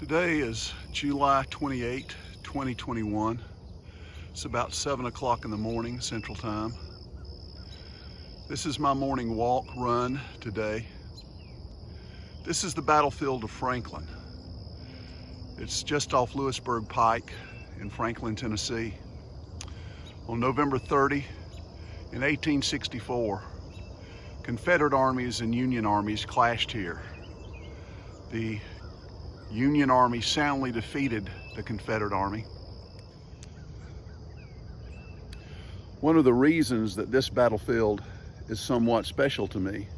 Today is July 28, 2021. It's about 7 o'clock in the morning, Central Time. This is my morning walk run today. This is the battlefield of Franklin. It's just off Lewisburg Pike in Franklin, Tennessee. On November 30, in 1864, Confederate armies and Union armies clashed here. The Union Army soundly defeated the Confederate Army. One of the reasons that this battlefield is somewhat special to me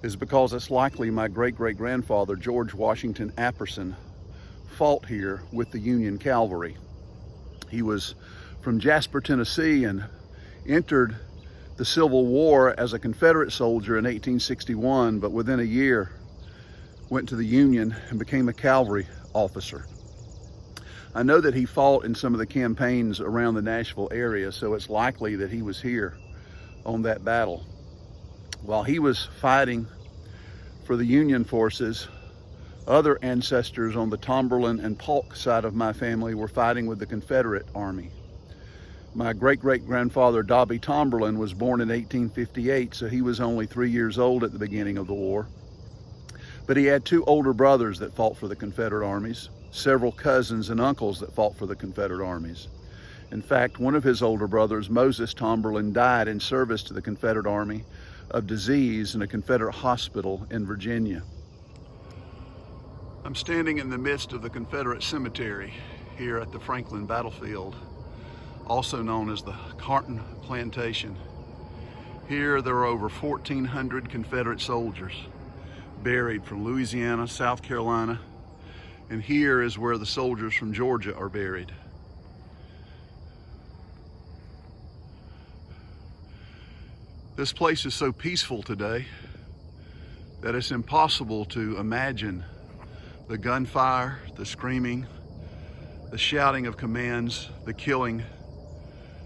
is because it's likely my great-great-grandfather, George Washington Apperson, fought here with the Union cavalry. He was from Jasper, Tennessee, and entered the Civil War as a Confederate soldier in 1861, but within a year went to the Union and became a cavalry officer. I know that he fought in some of the campaigns around the Nashville area, so it's likely that he was here on that battle. While he was fighting for the Union forces, other ancestors on the Tomberlin and Polk side of my family were fighting with the Confederate Army. My great-great-grandfather, Dobby Tomberlin, was born in 1858, so he was only 3 years old at the beginning of the war. But he had two older brothers that fought for the Confederate armies, several cousins and uncles that fought for the Confederate armies. In fact, one of his older brothers, Moses Tomberlin, died in service to the Confederate Army of disease in a Confederate hospital in Virginia. I'm standing in the midst of the Confederate Cemetery here at the Franklin battlefield, also known as the Carton Plantation. Here there are over 1,400 Confederate soldiers buried from Louisiana, South Carolina, and here is where the soldiers from Georgia are buried. This place is so peaceful today that it's impossible to imagine the gunfire, the screaming, the shouting of commands, the killing,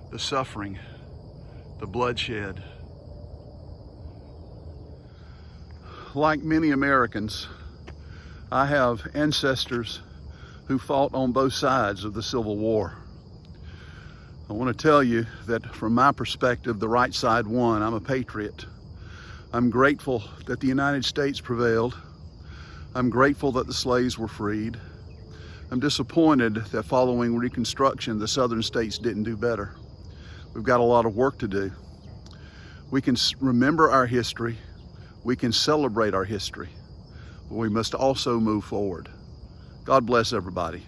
the suffering, the bloodshed. Like many Americans, I have ancestors who fought on both sides of the Civil War. I want to tell you that from my perspective, the right side won. I'm a patriot. I'm grateful that the United States prevailed. I'm grateful that the slaves were freed. I'm disappointed that following Reconstruction, the southern states didn't do better. We've got a lot of work to do. We can remember our history. We can celebrate our history, but we must also move forward. God bless everybody.